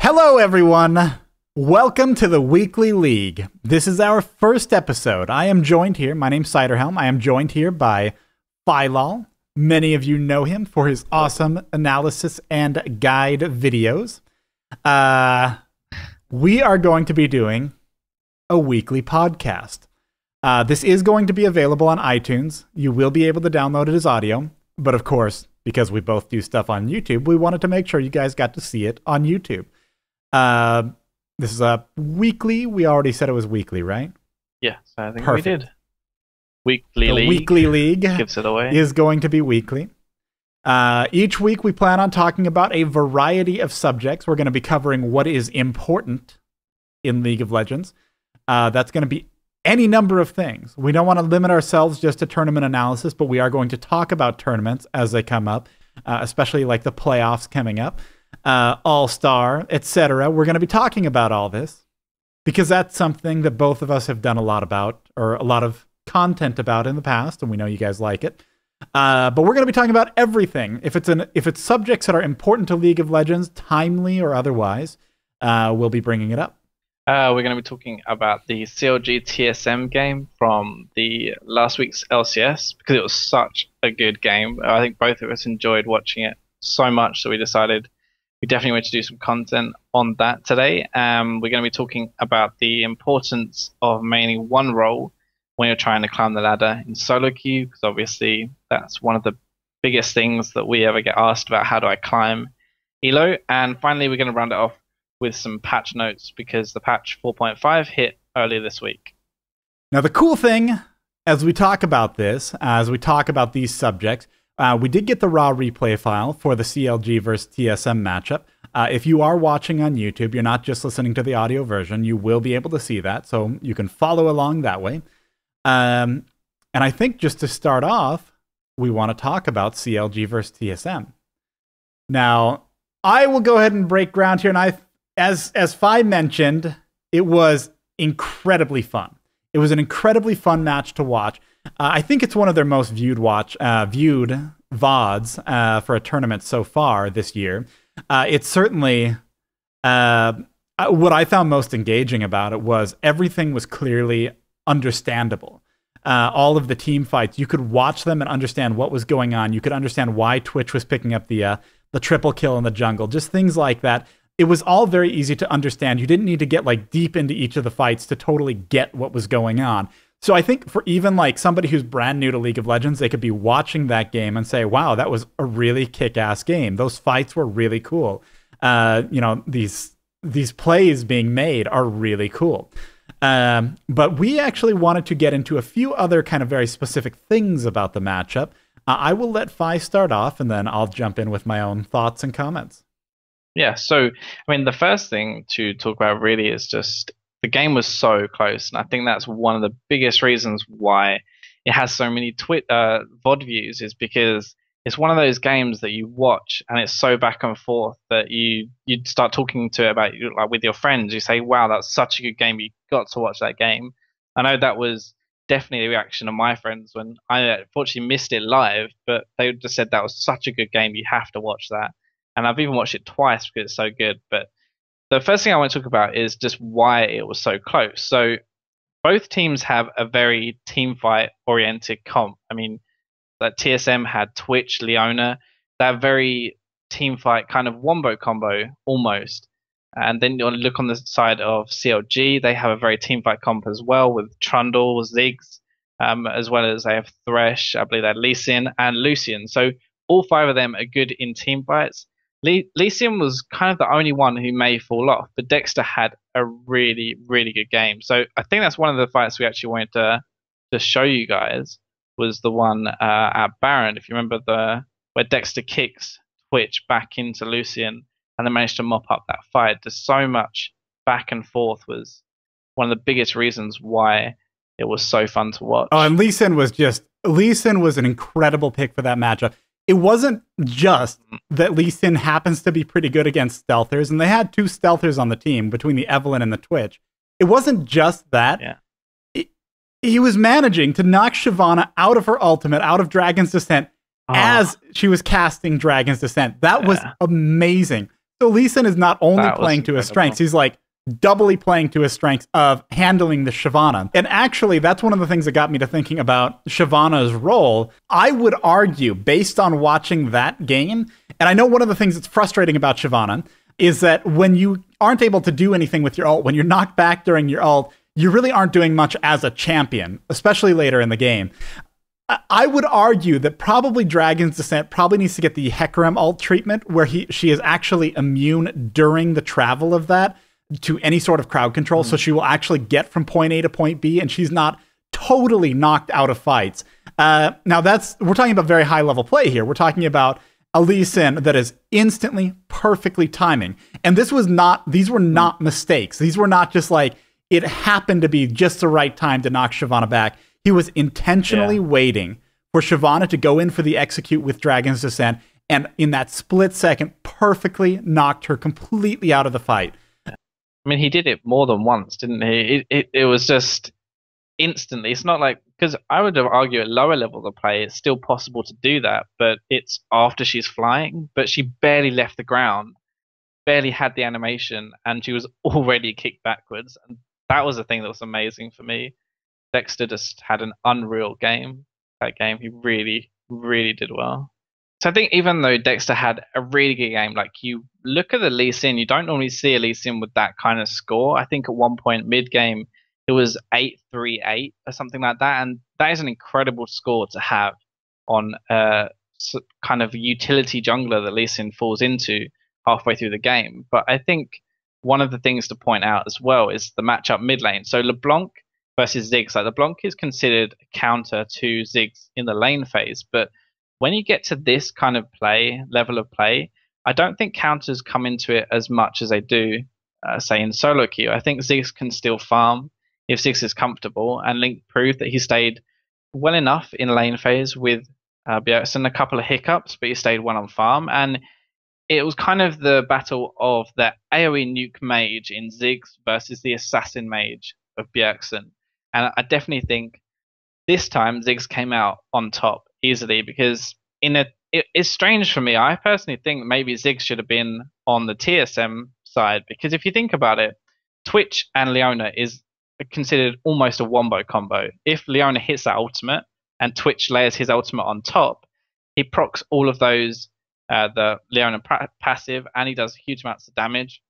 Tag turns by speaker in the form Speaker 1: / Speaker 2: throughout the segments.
Speaker 1: Hello, everyone. Welcome to the Weekly League. This is our first episode. I am joined here. My name's Ciderhelm. I am joined here by Phylol. Many of you know him for his awesome analysis and guide videos. We are going to be doing a weekly podcast. This is going to be available on iTunes. You will be able to download it as audio. But of course, because we both do stuff on YouTube, we wanted to make sure you guys got to see it on YouTube. This is a weekly. We already said it was weekly, right?
Speaker 2: Yes, I think
Speaker 1: Perfect.
Speaker 2: we did. Weekly League.
Speaker 1: Weekly League
Speaker 2: gives it away.
Speaker 1: Is going to be weekly. Each week we plan on talking about a variety of subjects. We're going to be covering what is important in League of Legends. That's going to be any number of things. We don't want to limit ourselves just to tournament analysis, but we are going to talk about tournaments as they come up, especially like the playoffs coming up. All-Star, etc. We're going to be talking about all this because that's something that both of us have done a lot about, or a lot of content about in the past, and we know you guys like it. But we're going to be talking about everything. If it's subjects that are important to League of Legends, timely or otherwise, we'll be bringing it up.
Speaker 2: We're going to be talking about the CLG TSM game from the last week's LCS because it was such a good game. I think both of us enjoyed watching it so much that we decided we definitely want to do some content on that today. We're going to be talking about the importance of mainly one role when you're trying to climb the ladder in solo queue, because obviously that's one of the biggest things that we ever get asked about. How do I climb Elo? And finally, we're going to round it off with some patch notes because the patch 4.5 hit earlier this week.
Speaker 1: Now, the cool thing as we talk about this, as we talk about these subjects, we did get the raw replay file for the CLG versus TSM matchup. If you are watching on YouTube, you're not just listening to the audio version, you will be able to see that, so you can follow along that way. And I think just to start off, we want to talk about CLG versus TSM. Now, I will go ahead and break ground here, and as Phi mentioned, it was incredibly fun. It was an incredibly fun match to watch. I think it's one of their most viewed VODs for a tournament so far this year. It's certainly what I found most engaging about it was everything was clearly understandable. All of the team fights, you could watch them and understand what was going on. You could understand why Twitch was picking up the triple kill in the jungle, just things like that. It was all very easy to understand. You didn't need to get like deep into each of the fights to totally get what was going on. So I think for even like somebody who's brand new to League of Legends, they could be watching that game and say, wow, that was a really kick-ass game. Those fights were really cool. These plays being made are really cool. But we actually wanted to get into a few other kind of very specific things about the matchup. I will let Phi start off, and then I'll jump in with my own thoughts and comments.
Speaker 2: Yeah, so, I mean, the first thing to talk about really is just the game was so close, and I think that's one of the biggest reasons why it has so many VOD views is because it's one of those games that you watch and it's so back and forth that you start talking to it about like with your friends. You say, wow, that's such a good game. You got to watch that game. I know that was definitely the reaction of my friends when I unfortunately missed it live, but they just said that was such a good game. You have to watch that. And I've even watched it twice because it's so good. But the first thing I want to talk about is just why it was so close. So both teams have a very team fight oriented comp. I mean, that TSM had Twitch, Leona, that very team fight kind of wombo combo almost. And then you look on the side of CLG, they have a very team fight comp as well with Trundle, Ziggs, as well as they have Thresh, I believe they had Lee Sin and Lucian. So all five of them are good in team fights. Lee Sin was kind of the only one who may fall off, but Dexter had a really, really good game. So I think that's one of the fights we actually wanted to show you guys was the one at Baron. If you remember where Dexter kicks Twitch back into Lucian and then managed to mop up that fight. There's so much back and forth was one of the biggest reasons why it was so fun to watch.
Speaker 1: Oh, and Lee Sin was an incredible pick for that matchup. It wasn't just that Lee Sin happens to be pretty good against stealthers, and they had two stealthers on the team between the Evelynn and the Twitch. It wasn't just that.
Speaker 2: Yeah.
Speaker 1: He was managing to knock Shyvana out of her ultimate, out of Dragon's Descent, as she was casting Dragon's Descent. That was amazing. So Lee Sin is not only
Speaker 2: That was
Speaker 1: playing to his strengths,
Speaker 2: incredible.
Speaker 1: he's like doubly playing to his strengths of handling the Shyvana. And actually, that's one of the things that got me to thinking about Shyvana's role. I would argue, based on watching that game, and I know one of the things that's frustrating about Shyvana is that when you aren't able to do anything with your ult, when you're knocked back during your ult, you really aren't doing much as a champion, especially later in the game. I would argue that probably Dragon's Descent probably needs to get the Hecarim ult treatment, where she is actually immune during the travel of that to any sort of crowd control, so she will actually get from point A to point B, and she's not totally knocked out of fights. Now we're talking about very high level play here. We're talking about a Lee Sin that is instantly perfectly timing, and these were not mistakes. These were not just like it happened to be just the right time to knock Shyvana back. He was intentionally waiting for Shyvana to go in for the execute with Dragon's Descent, and in that split second, perfectly knocked her completely out of the fight.
Speaker 2: I mean, he did it more than once, didn't he? It was just instantly. It's not like, because I would argue at lower levels of play, it's still possible to do that, but it's after she's flying. But she barely left the ground, barely had the animation, and she was already kicked backwards. And that was the thing that was amazing for me. Dexter just had an unreal game. That game, he really, really did well. So I think even though Dexter had a really good game, like you look at the Lee Sin, you don't normally see a Lee Sin with that kind of score. I think at one point mid game it was 8-3-8 or something like that, and that is an incredible score to have on a kind of utility jungler that Lee Sin falls into halfway through the game. But I think one of the things to point out as well is the matchup mid lane. So LeBlanc versus Ziggs. Like LeBlanc is considered a counter to Ziggs in the lane phase, but when you get to this kind of level of play, I don't think counters come into it as much as they do, say, in solo queue. I think Ziggs can still farm if Ziggs is comfortable, and Link proved that he stayed well enough in lane phase with Bjergsen, a couple of hiccups, but he stayed well on farm, and it was kind of the battle of the AoE nuke mage in Ziggs versus the assassin mage of Bjergsen. And I definitely think this time Ziggs came out on top easily, because it's strange for me. I personally think maybe Ziggs should have been on the TSM side, because if you think about it, Twitch and Leona is considered almost a wombo combo. If Leona hits that ultimate and Twitch layers his ultimate on top, he procs all of those, the Leona passive, and he does huge amounts of damage.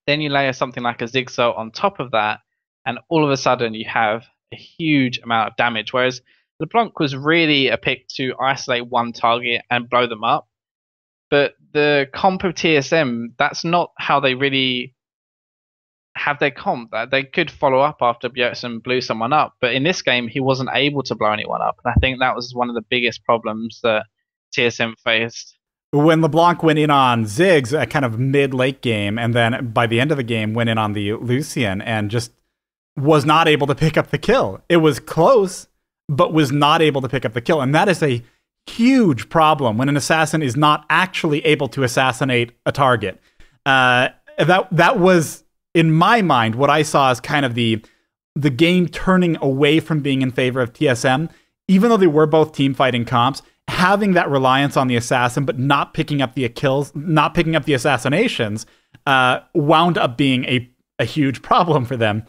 Speaker 2: Then you layer something like a Ziggs ult on top of that, and all of a sudden you have a huge amount of damage. Whereas LeBlanc was really a pick to isolate one target and blow them up. But the comp of TSM, that's not how they really have their comp. They could follow up after Bjergsen blew someone up, but in this game he wasn't able to blow anyone up. And I think that was one of the biggest problems that TSM faced.
Speaker 1: When LeBlanc went in on Ziggs at kind of mid-late game, and then by the end of the game went in on the Lucian and just was not able to pick up the kill. It was close, but was not able to pick up the kill. And that is a huge problem when an assassin is not actually able to assassinate a target. That was, in my mind, what I saw as kind of the game turning away from being in favor of TSM. Even though they were both team fighting comps, having that reliance on the assassin, but not picking up the kills, not picking up the assassinations, wound up being a huge problem for them.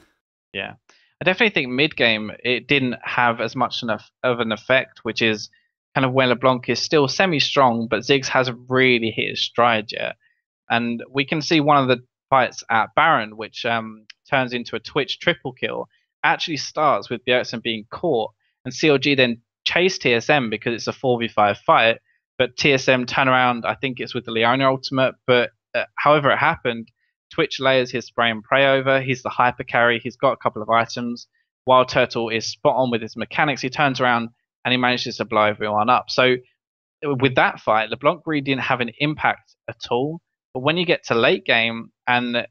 Speaker 2: Yeah, I definitely think mid-game it didn't have as much of an effect, which is kind of where LeBlanc is still semi-strong, but Ziggs hasn't really hit his stride yet. And we can see one of the fights at Baron, which turns into a Twitch triple kill, actually starts with Bjergsen being caught, and CLG then chase TSM because it's a 4v5 fight, but TSM turn around, I think it's with the Leona ultimate, but however it happened, Twitch layers his spray and pray over. He's the hyper carry. He's got a couple of items. Wild Turtle is spot on with his mechanics. He turns around and he manages to blow everyone up. So with that fight, LeBlanc really didn't have an impact at all. But when you get to late game and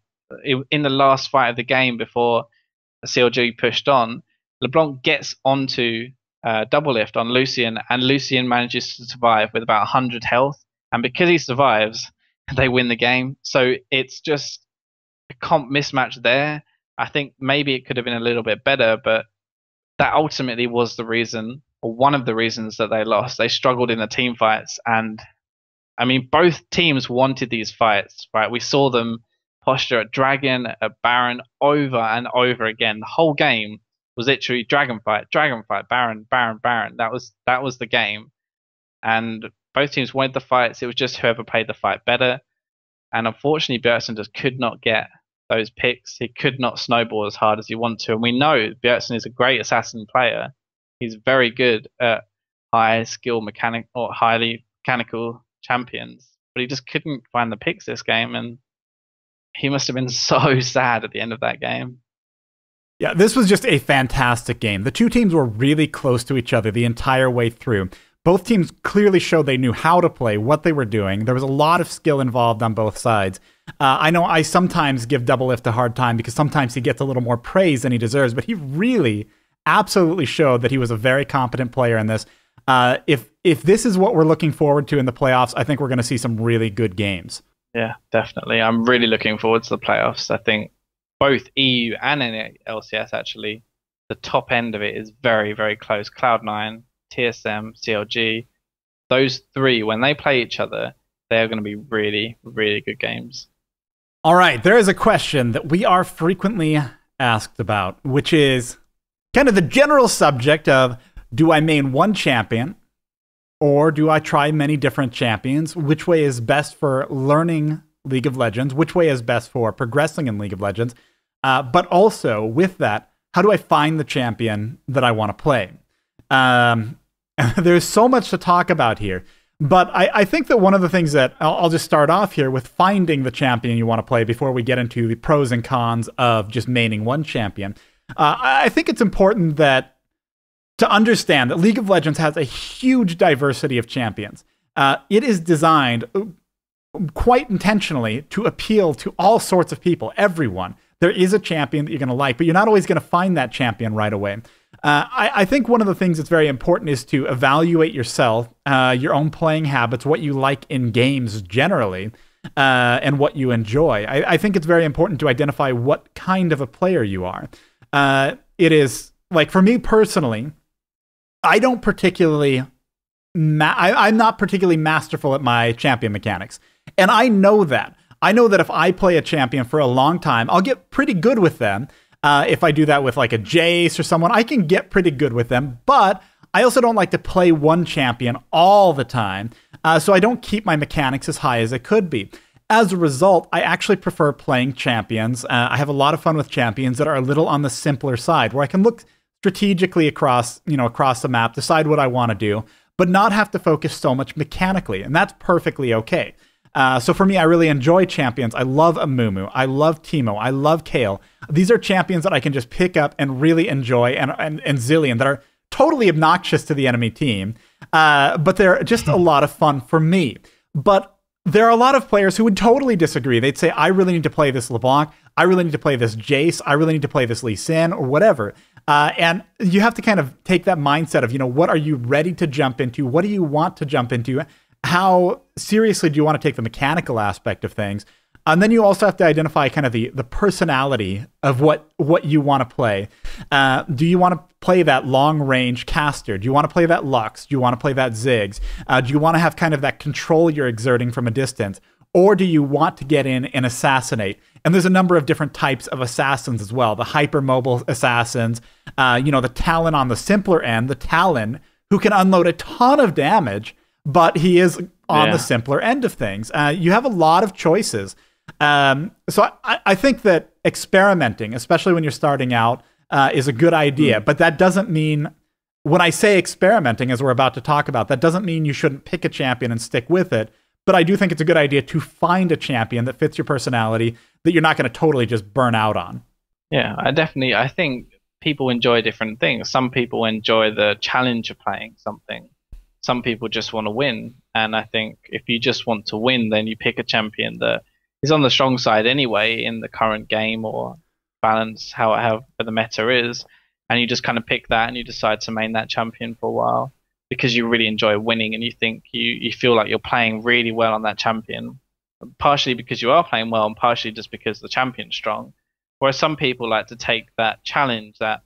Speaker 2: in the last fight of the game before CLG pushed on, LeBlanc gets onto double lift on Lucian, and Lucian manages to survive with about 100 health. And because he survives, they win the game. So it's just a comp mismatch there. I think maybe it could have been a little bit better, but that ultimately was the reason, or one of the reasons, that they lost. They struggled in the team fights, and I mean, both teams wanted these fights, right? We saw them posture at Dragon, at Baron over and over again. The whole game was literally Dragon fight, Baron, Baron, Baron. That was the game. And both teams wanted the fights. It was just whoever played the fight better. And unfortunately, Bjergsen just could not get those picks. He could not snowball as hard as he wanted to. And we know Bjergsen is a great assassin player. He's very good at high skill mechanic or highly mechanical champions, but he just couldn't find the picks this game, and he must have been so sad at the end of that game.
Speaker 1: Yeah, this was just a fantastic game. The two teams were really close to each other the entire way through. Both teams clearly showed they knew how to play, what they were doing. There was a lot of skill involved on both sides. I know I sometimes give Doublelift a hard time because sometimes he gets a little more praise than he deserves, but he really absolutely showed that he was a very competent player in this. If this is what we're looking forward to in the playoffs, I think we're going to see some really good games.
Speaker 2: Yeah, definitely. I'm really looking forward to the playoffs. I think both EU and LCS, actually, the top end of it is very, very close. Cloud9, TSM, CLG, those three, when they play each other, they are going to be really, really good games.
Speaker 1: All right, there is a question that we are frequently asked about, which is kind of the general subject of, do I main one champion or do I try many different champions? Which way is best for learning League of Legends? Which way is best for progressing in League of Legends? But also, with that, how do I find the champion that I want to play? There's so much to talk about here. But I think that one of the things that I'll just start off here with finding the champion you want to play before we get into the pros and cons of just maining one champion. I think it's important to understand that League of Legends has a huge diversity of champions. It is designed quite intentionally to appeal to all sorts of people, everyone. There is a champion that you're going to like, but you're not always going to find that champion right away. I think one of the things that's very important is to evaluate yourself, your own playing habits, what you like in games generally, and what you enjoy. I think it's very important to identify what kind of a player you are. It is, like, for me personally, I don't particularly, I'm not particularly masterful at my champion mechanics. And I know that. I know that if I play a champion for a long time, I'll get pretty good with them. If I do that with like a Jace or someone, I can get pretty good with them. But I also don't like to play one champion all the time. So I don't keep my mechanics as high as it could be. As a result, I actually prefer playing champions. I have a lot of fun with champions that are a little on the simpler side, where I can look strategically across the map, decide what I want to do, but not have to focus so much mechanically. And that's perfectly okay. So for me, I really enjoy champions. I love Amumu. I love Teemo. I love Kayle. These are champions that I can just pick up and really enjoy, and Zilean, that are totally obnoxious to the enemy team. But they're just a lot of fun for me. But there are a lot of players who would totally disagree. They'd say, I really need to play this LeBlanc. I really need to play this Jace. I really need to play this Lee Sin or whatever. And you have to kind of take that mindset of, what are you ready to jump into? What do you want to jump into? How seriously do you want to take the mechanical aspect of things? And then you also have to identify kind of the personality of what you want to play. Do you want to play that long-range caster? Do you want to play that Lux? Do you want to play that Ziggs? Do you want to have kind of that control you're exerting from a distance? Or do you want to get in and assassinate? And there's a number of different types of assassins as well. The hyper-mobile assassins, the Talon on the simpler end, the Talon, who can unload a ton of damage, but he is on the simpler end of things. You have a lot of choices. So I think that experimenting, especially when you're starting out, is a good idea. But that doesn't mean, when I say experimenting, as we're about to talk about, that doesn't mean you shouldn't pick a champion and stick with it. But I do think it's a good idea to find a champion that fits your personality, that you're not going to totally just burn out on.
Speaker 2: Yeah, I think people enjoy different things. Some people enjoy the challenge of playing something. Some people just want to win. And I think if you just want to win, then you pick a champion that is on the strong side anyway in the current game or balance, how the meta is. And you just kind of pick that and you decide to main that champion for a while because you really enjoy winning and you think you feel like you're playing really well on that champion. Partially because you are playing well and partially just because the champion's strong. Whereas some people like to take that challenge, that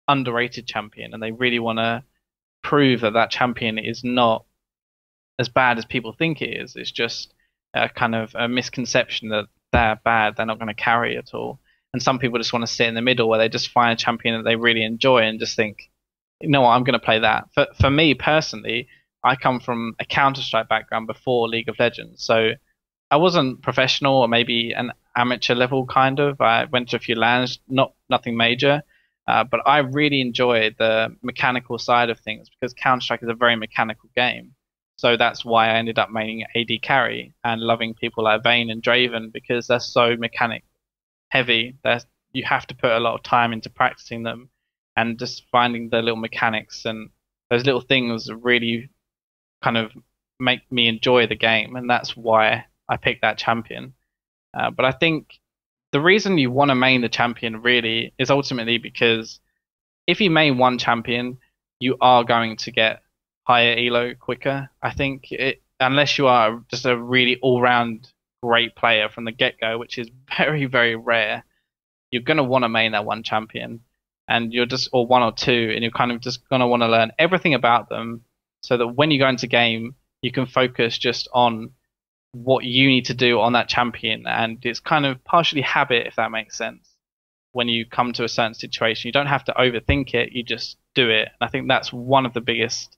Speaker 2: underrated champion, and they really want to prove that champion is not as bad as people think it is. It's just a kind of a misconception that they're bad, they're not going to carry at all. And some people just want to sit in the middle where they just find a champion that they really enjoy and just think, you know what, I'm going to play that. For me personally, I come from a Counter-Strike background before League of Legends, so I wasn't professional or maybe an amateur level kind of. I went to a few LANs, nothing major, but I really enjoy the mechanical side of things because Counter-Strike is a very mechanical game. So that's why I ended up maining AD carry and loving people like Vayne and Draven because they're so mechanic heavy. You have to put a lot of time into practicing them and just finding the little mechanics, and those little things really kind of make me enjoy the game, and that's why I picked that champion. But I think the reason you want to main the champion really is ultimately because if you main one champion, you are going to get higher elo quicker. I think unless you are just a really all-round great player from the get-go, which is very, very rare, you're going to want to main that one champion, and you're just, or one or two, and you're kind of just going to want to learn everything about them so that when you go into game, you can focus just on what you need to do on that champion. And it's kind of partially habit, if that makes sense. When you come to a certain situation, you don't have to overthink it, you just do it. And I think that's one of the biggest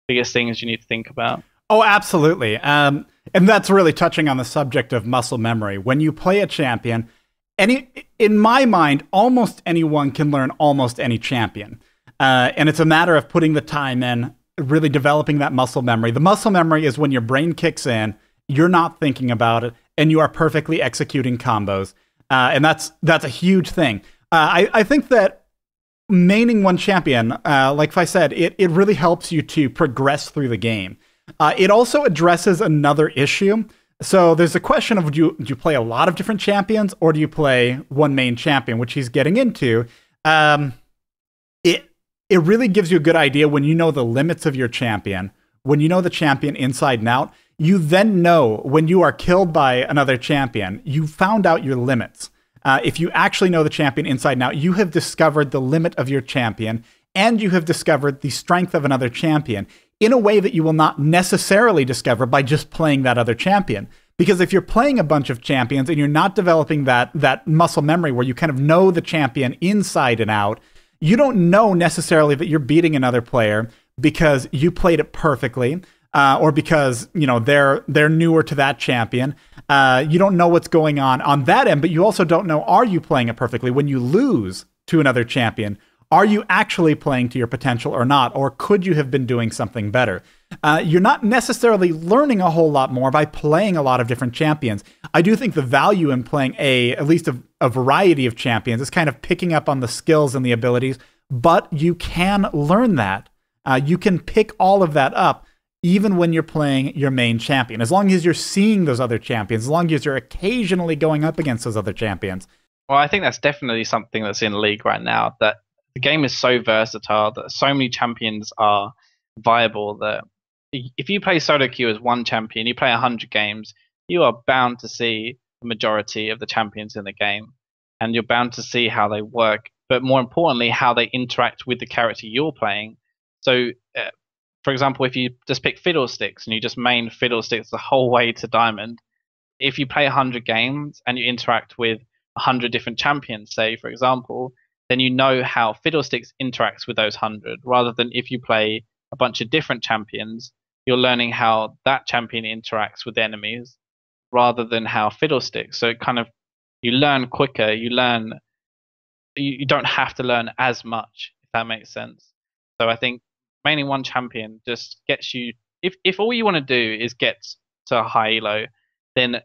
Speaker 2: things you need to think about.
Speaker 1: Oh, absolutely. And that's really touching on the subject of muscle memory. When you play a champion, in my mind, almost anyone can learn almost any champion. And it's a matter of putting the time in, really developing that muscle memory. The muscle memory is when your brain kicks in, you're not thinking about it, and you are perfectly executing combos. And that's a huge thing. I think that maining one champion, like I said, it really helps you to progress through the game. It also addresses another issue. So there's a question of do you play a lot of different champions, or do you play one main champion, which he's getting into. It really gives you a good idea when you know the limits of your champion, when you know the champion inside and out. You then know when you are killed by another champion, you found out your limits. If you actually know the champion inside and out, you have discovered the limit of your champion, and you have discovered the strength of another champion in a way that you will not necessarily discover by just playing that other champion. Because if you're playing a bunch of champions and you're not developing that muscle memory where you kind of know the champion inside and out, you don't know necessarily that you're beating another player because you played it perfectly, or because they're newer to that champion. You don't know what's going on that end, but you also don't know, are you playing it perfectly? When you lose to another champion, are you actually playing to your potential or not? Or could you have been doing something better? You're not necessarily learning a whole lot more by playing a lot of different champions. I do think the value in playing at least a variety of champions is kind of picking up on the skills and the abilities, but you can learn that. You can pick all of that up even when you're playing your main champion, as long as you're seeing those other champions, as long as you're occasionally going up against those other champions.
Speaker 2: Well, I think that's definitely something that's in League right now, that the game is so versatile, that so many champions are viable, that if you play solo queue as one champion, you play 100 games, you are bound to see the majority of the champions in the game, and you're bound to see how they work, but more importantly, how they interact with the character you're playing. So, for example, if you just pick Fiddlesticks and you just main Fiddlesticks the whole way to Diamond, if you play 100 games and you interact with 100 different champions, say, for example, then you know how Fiddlesticks interacts with those 100, rather than if you play a bunch of different champions, you're learning how that champion interacts with enemies, rather than how Fiddlesticks. So it kind of, you learn quicker, you don't have to learn as much, if that makes sense. So I think mainly one champion just gets you, if all you want to do is get to a high elo, then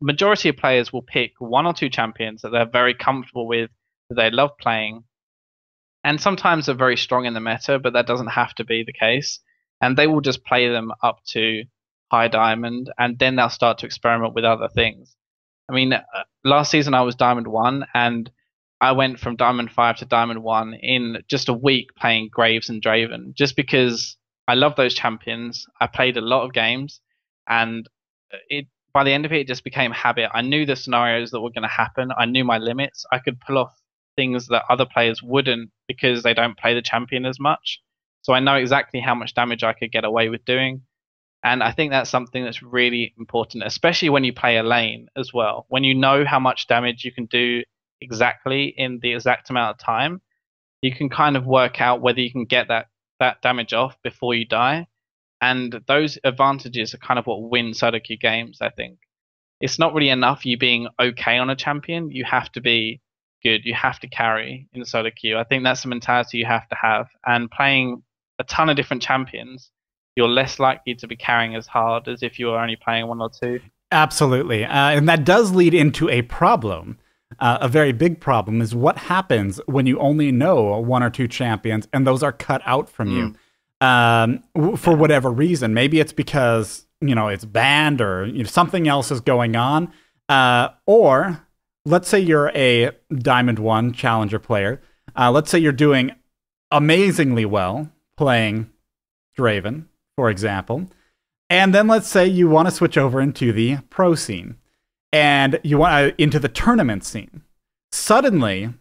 Speaker 2: majority of players will pick one or two champions that they're very comfortable with, that they love playing, and sometimes they're very strong in the meta, but that doesn't have to be the case, and they will just play them up to high diamond, and then they'll start to experiment with other things. I mean, last season I was Diamond 1, and I went from Diamond 5 to Diamond 1 in just a week playing Graves and Draven, just because I love those champions. I played a lot of games, and by the end of it, it just became habit. I knew the scenarios that were going to happen. I knew my limits. I could pull off things that other players wouldn't because they don't play the champion as much. So I know exactly how much damage I could get away with doing. And I think that's something that's really important, especially when you play a lane as well. When you know how much damage you can do exactly in the exact amount of time, you can kind of work out whether you can get that damage off before you die. And those advantages are kind of what win solo queue games, I think. It's not really enough you being okay on a champion. You have to be good. You have to carry in solo queue. I think that's the mentality you have to have. And playing a ton of different champions, you're less likely to be carrying as hard as if you were only playing one or two.
Speaker 1: Absolutely. And that does lead into a problem. A very big problem is what happens when you only know one or two champions and those are cut out from you for whatever reason. Maybe it's because, it's banned or something else is going on. Or let's say you're a Diamond 1 Challenger player. Let's say you're doing amazingly well playing Draven, for example. And then let's say you want to switch over into the pro scene. And you want into the tournament scene. Suddenly,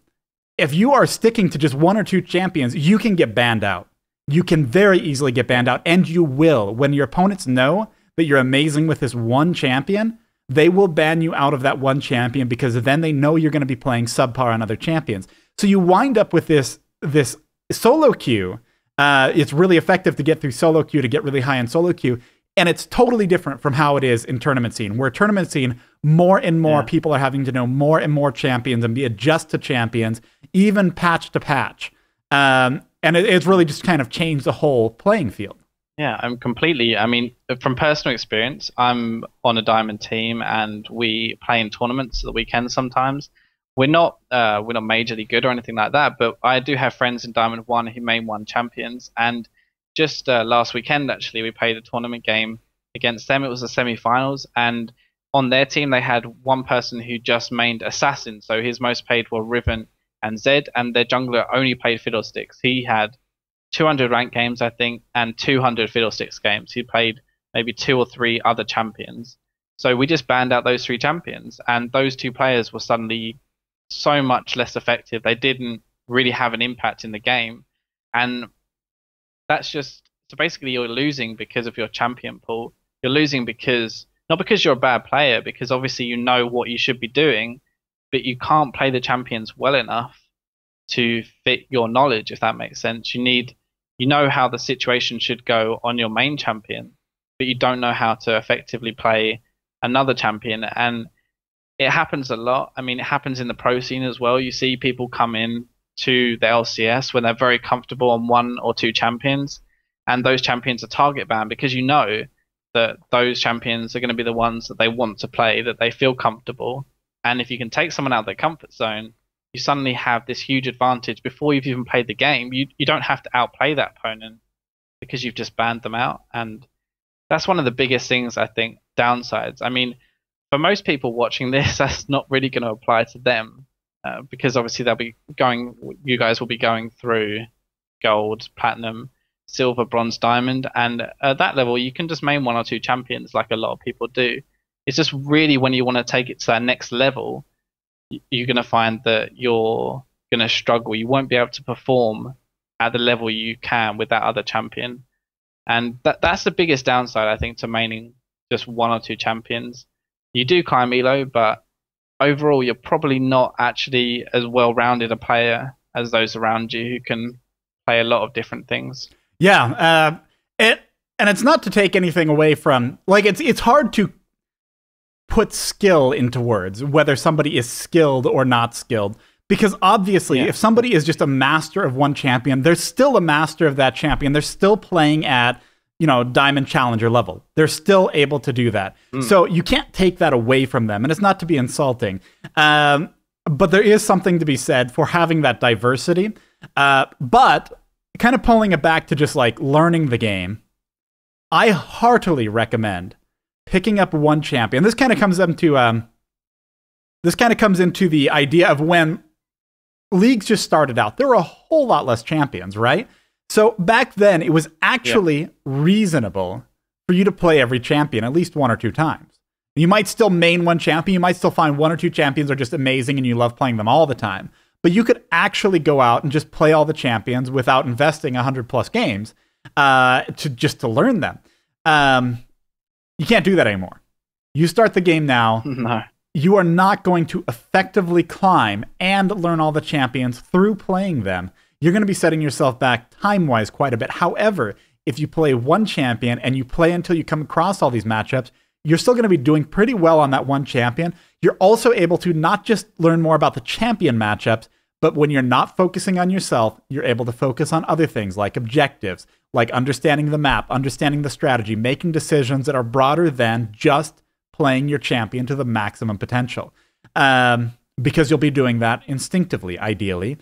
Speaker 1: if you are sticking to just one or two champions, you can get banned out. You can very easily get banned out, and you will. When your opponents know that you're amazing with this one champion, they will ban you out of that one champion because then they know you're going to be playing subpar on other champions. So you wind up with this solo queue. It's really effective to get through solo queue, to get really high in solo queue. And it's totally different from how it is in tournament scene, where tournament scene, more and more people are having to know more and more champions and be adjust to champions, even patch to patch. And it's really just kind of changed the whole playing field.
Speaker 2: Yeah, I mean, from personal experience, I'm on a Diamond team and we play in tournaments at the weekend sometimes. We're not majorly good or anything like that, but I do have friends in Diamond 1 who main 1 champions, and just last weekend, actually, we played a tournament game against them. It was the semi-finals, and on their team, they had one person who just mained Assassin, so his most played were Riven and Zed, and their jungler only played Fiddlesticks. He had 200 ranked games, I think, and 200 Fiddlesticks games. He played maybe 2 or 3 other champions. So we just banned out those 3 champions, and those 2 players were suddenly so much less effective. They didn't really have an impact in the game, and that's just, so basically you're losing because of your champion pool. You're losing because, not because you're a bad player, because obviously you know what you should be doing, but you can't play the champions well enough to fit your knowledge, if that makes sense. You know how the situation should go on your main champion, but you don't know how to effectively play another champion. And it happens a lot. I mean, it happens in the pro scene as well. You see people come in to the LCS when they're very comfortable on 1 or 2 champions, and those champions are target banned because you know that those champions are going to be the ones that they want to play, that they feel comfortable. And if you can take someone out of their comfort zone, you suddenly have this huge advantage before you've even played the game. You don't have to outplay that opponent because you've just banned them out. And that's one of the biggest things, I think, downsides. I mean, for most people watching this, that's not really going to apply to them. Because obviously you guys will be going through gold, platinum, silver, bronze, diamond, and at that level you can just main 1 or 2 champions like a lot of people do. It's just really when you want to take it to that next level, you're going to find that you're going to struggle. You won't be able to perform at the level you can with that other champion, and that's the biggest downside, I think, to maining just 1 or 2 champions. You do climb elo, but overall, you're probably not actually as well-rounded a player as those around you who can play a lot of different things.
Speaker 1: Yeah, and it's not to take anything away from, like, it's hard to put skill into words, whether somebody is skilled or not skilled, because obviously, if somebody is just a master of one champion, they're still a master of that champion. They're still playing at, Diamond Challenger level. They're still able to do that. So you can't take that away from them, and it's not to be insulting. But there is something to be said for having that diversity. But kind of pulling it back to just like learning the game, I heartily recommend picking up one champion. This kind of comes into the idea of when leagues just started out. There were a whole lot less champions, right? So back then, it was actually reasonable for you to play every champion at least 1 or 2 times. You might still main one champion. You might still find 1 or 2 champions are just amazing and you love playing them all the time. But you could actually go out and just play all the champions without investing 100+ games to learn them. You can't do that anymore. You start the game now.
Speaker 2: No.
Speaker 1: You are not going to effectively climb and learn all the champions through playing them. You're going to be setting yourself back time-wise quite a bit. However, if you play one champion and you play until you come across all these matchups, you're still going to be doing pretty well on that one champion. You're also able to not just learn more about the champion matchups, but when you're not focusing on yourself, you're able to focus on other things like objectives, like understanding the map, understanding the strategy, making decisions that are broader than just playing your champion to the maximum potential. Because you'll be doing that instinctively, ideally.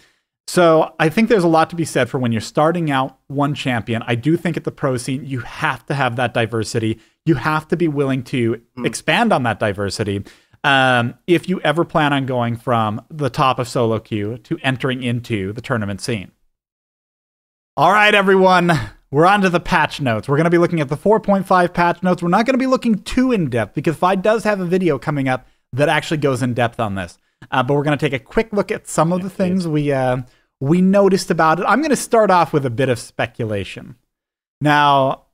Speaker 1: So I think there's a lot to be said for when you're starting out one champion. I do think at the pro scene, you have to have that diversity. You have to be willing to expand on that diversity. If you ever plan on going from the top of solo queue to entering into the tournament scene. All right, everyone, we're on to the patch notes. We're going to be looking at the 4.5 patch notes. We're not going to be looking too in-depth because Fi does have a video coming up that actually goes in depth on this. But we're going to take a quick look at some of the things we noticed about it. I'm going to start off with a bit of speculation. Now,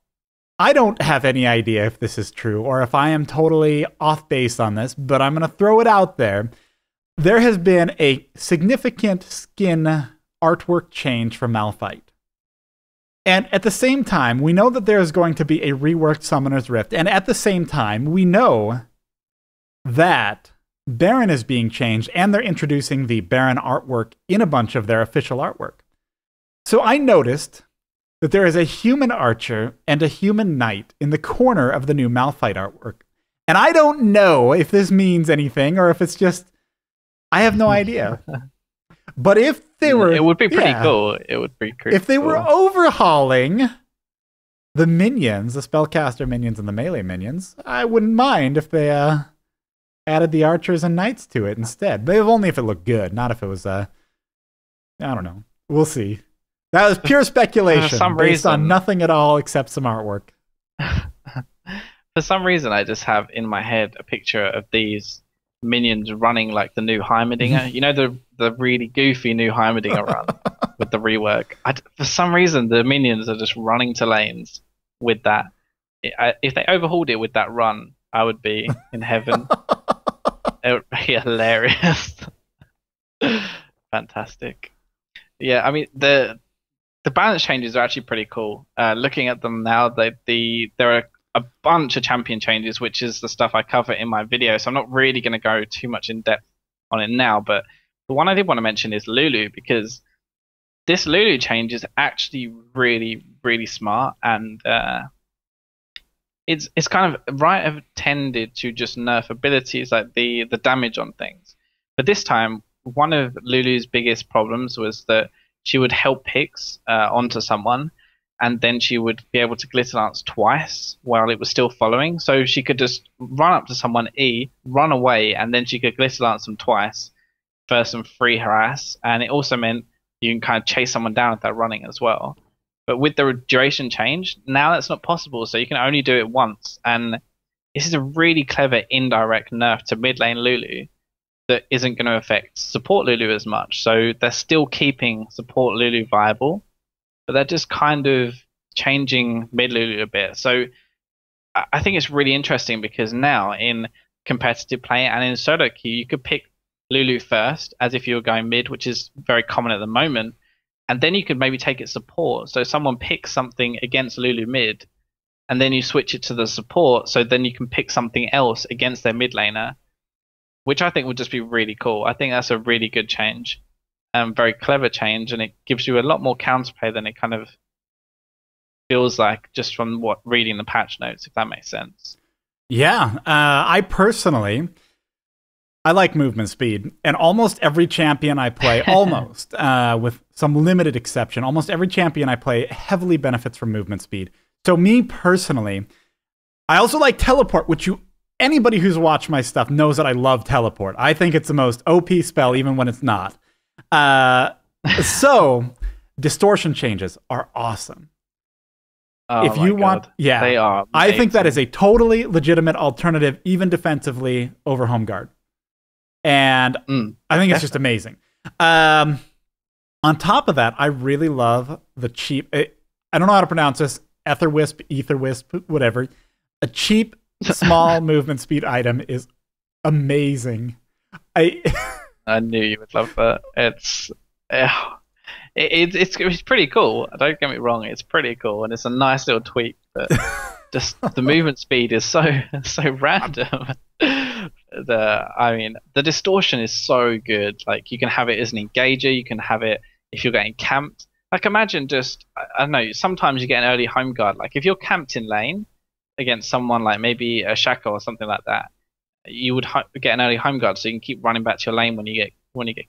Speaker 1: I don't have any idea if this is true or if I am totally off base on this, but I'm going to throw it out there. There has been a significant skin artwork change for Malphite. And at the same time, we know that there is going to be a reworked Summoner's Rift. And at the same time, we know that Baron is being changed and they're introducing the Baron artwork in a bunch of their official artwork. So I noticed that there is a human archer and a human knight in the corner of the new Malphite artwork. And I don't know if this means anything or if it's just, I have no idea. But if they were...
Speaker 2: It would be pretty cool. It would be pretty
Speaker 1: If they were overhauling the minions, the spellcaster minions and the melee minions, I wouldn't mind if they added the archers and knights to it instead. But only if it looked good, not if it was... I don't know. We'll see. That was pure speculation based on nothing at all except some artwork.
Speaker 2: For some reason, I just have in my head a picture of these minions running like the new Heimerdinger. You know, the really goofy new Heimerdinger run with the rework. For some reason, the minions are just running to lanes with that. If they overhauled it with that run, I would be in heaven. It would be hilarious. Fantastic. Yeah, I mean, the balance changes are actually pretty cool. Looking at them now, there are a bunch of champion changes, which is the stuff I cover in my video. So I'm not really going to go too much in depth on it now. But the one I did want to mention is Lulu, because this Lulu change is actually really, really smart. And it's kind of right have tended to just nerf abilities like the damage on things. But this time, one of Lulu's biggest problems was that she would help picks onto someone, and then she would be able to glitter lance twice while it was still following. So she could just run up to someone, run away, and then she could glitter lance them twice, first and free harass. And it also meant you can kind of chase someone down with that running as well. But with the duration change, now that's not possible. So you can only do it once. And this is a really clever indirect nerf to mid lane Lulu that isn't going to affect support Lulu as much. So they're still keeping support Lulu viable, but they're just kind of changing mid Lulu a bit. So I think it's really interesting because now in competitive play and in solo queue, you could pick Lulu first as if you were going mid, which is very common at the moment. And then you could maybe take it support. So someone picks something against Lulu mid, and then you switch it to the support. So then you can pick something else against their mid laner, which I think would just be really cool. I think that's a really good change. Very clever change, and it gives you a lot more counterplay than it kind of feels like just from reading the patch notes, if that makes sense.
Speaker 1: Yeah, I personally, I like movement speed, and almost every champion I play, with some limited exception, almost every champion I play heavily benefits from movement speed. So me personally, I also like teleport, which anybody who's watched my stuff knows that I love teleport. I think it's the most OP spell, even when it's not. So distortion changes are awesome.
Speaker 2: Oh, if you want,
Speaker 1: yeah, they are amazing. I think that is a totally legitimate alternative, even defensively, over home guard. And I think it's just amazing. On top of that, I really love the cheap, I don't know how to pronounce this, Ether Wisp, whatever. A cheap small movement speed item is amazing.
Speaker 2: I knew you would love that. It's pretty cool. Don't get me wrong, it's pretty cool and it's a nice little tweak, but just the movement speed is so random. The distortion is so good. Like you can have it as an engager, you can have it if you're getting camped. Like imagine just I don't know, sometimes you get an early home guard. Like if you're camped in lane against someone like maybe a Shaco or something like that, you would get an early home guard so you can keep running back to your lane when you get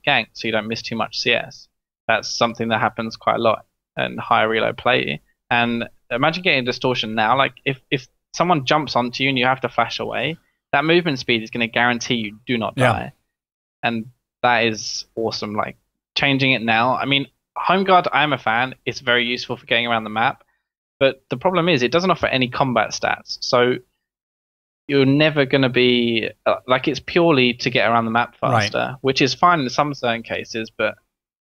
Speaker 2: ganked, so you don't miss too much CS. That's something that happens quite a lot in higher reload play. And imagine getting distortion now. Like if someone jumps onto you and you have to flash away, that movement speed is going to guarantee you do not die. And that is awesome. Like changing it now. I mean, home guard, I'm a fan. It's very useful for getting around the map. But the problem is it doesn't offer any combat stats. So you're never going to be like it's purely to get around the map faster, which is fine in some certain cases. But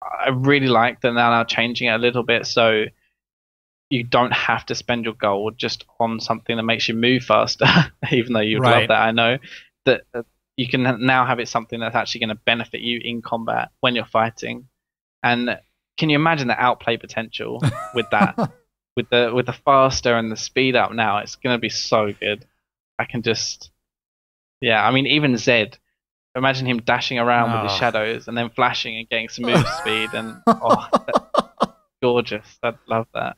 Speaker 2: I really like that they're now changing it a little bit so you don't have to spend your gold just on something that makes you move faster, even though you'd love that. I know that you can now have it something that's actually going to benefit you in combat when you're fighting. And can you imagine the outplay potential with that? with the faster and the speed up now, it's going to be so good. I can just, I mean, even Zed, imagine him dashing around with his shadows and then flashing and getting some move speed and gorgeous. I'd love that.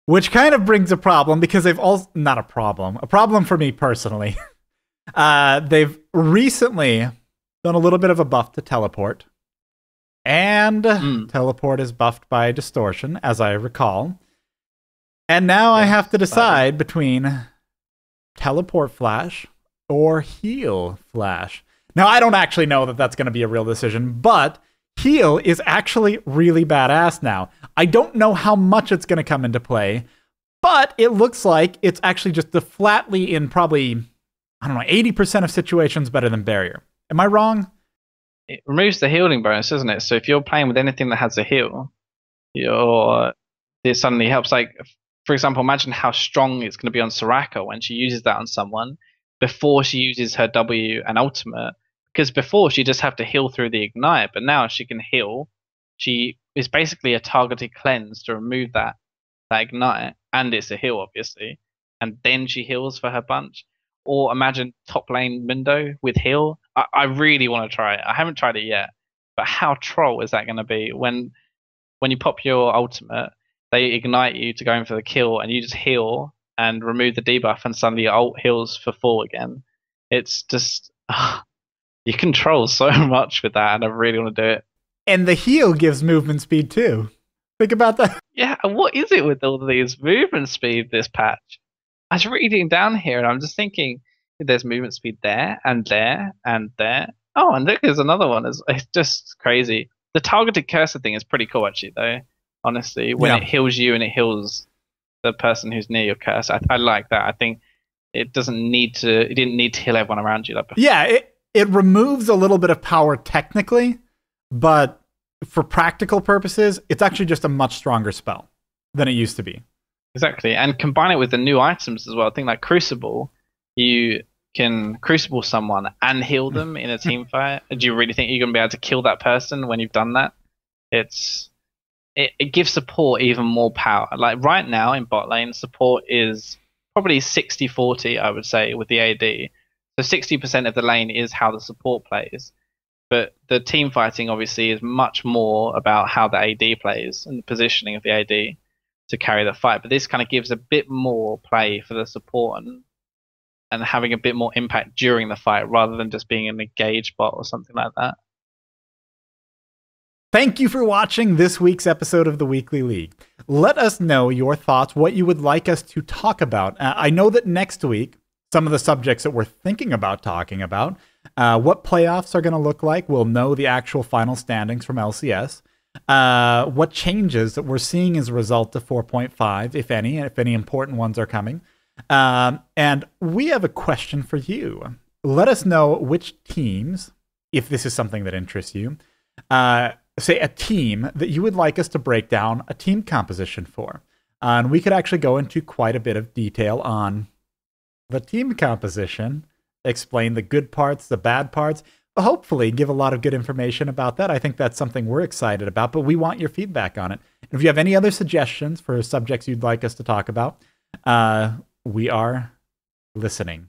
Speaker 1: Which kind of brings a problem because they've also not a problem for me personally. They've recently done a little bit of a buff to teleport, and teleport is buffed by distortion, as I recall. And now I have to decide between teleport flash or heal flash. Now, I don't actually know that that's going to be a real decision, but heal is actually really badass now. I don't know how much it's going to come into play, but it looks like it's actually just the flatly in probably, I don't know, 80% of situations better than barrier. Am I wrong?
Speaker 2: It removes the healing bonus, doesn't it? So if you're playing with anything that has a heal, it suddenly helps. Like, for example, imagine how strong it's going to be on Soraka when she uses that on someone before she uses her W and ultimate. Because before she just have to heal through the ignite, but now she can heal. She is basically a targeted cleanse to remove that ignite, and it's a heal obviously, and then she heals for her bunch. Or imagine top lane Mundo with heal. I really want to try it. I haven't tried it yet, but how troll is that going to be when you pop your ultimate, they ignite you to go in for the kill, and you just heal and remove the debuff, and suddenly your ult heals for full again. It's just you can troll so much with that, and I really want to do it.
Speaker 1: And the heal gives movement speed too. Think about that.
Speaker 2: Yeah, what is it with all of these movement speed this patch? I was reading down here, and I'm just thinking, there's movement speed there, and there, and there. Oh, and look, there's another one. It's just crazy. The targeted cursor thing is pretty cool, actually, though. Honestly, when it heals you and it heals the person who's near your cursor, I like that. I think it didn't need to heal everyone around you like before.
Speaker 1: Yeah, it removes a little bit of power technically, but for practical purposes, it's actually just a much stronger spell than it used to be.
Speaker 2: Exactly, and combine it with the new items as well. I think like Crucible, you can Crucible someone and heal them in a team fight. Do you really think you're going to be able to kill that person when you've done that? It gives support even more power. Like right now in bot lane, support is probably 60-40, I would say, with the AD. So 60% of the lane is how the support plays. But the team fighting obviously is much more about how the AD plays and the positioning of the AD to carry the fight. But this kind of gives a bit more play for the support and having a bit more impact during the fight rather than just being an engaged bot or something like that.
Speaker 1: Thank you for watching this week's episode of the Weekly League. Let us know your thoughts, what you would like us to talk about. I know that next week, some of the subjects that we're thinking about talking about, what playoffs are going to look like. We'll know the actual final standings from LCS. What changes that we're seeing as a result of 4.5, if any important ones are coming. And we have a question for you. Let us know which teams, if this is something that interests you, say a team that you would like us to break down a team composition for. And we could actually go into quite a bit of detail on the team composition, explain the good parts, the bad parts, but hopefully give a lot of good information about that. I think that's something we're excited about, but we want your feedback on it. And if you have any other suggestions for subjects you'd like us to talk about, we are listening.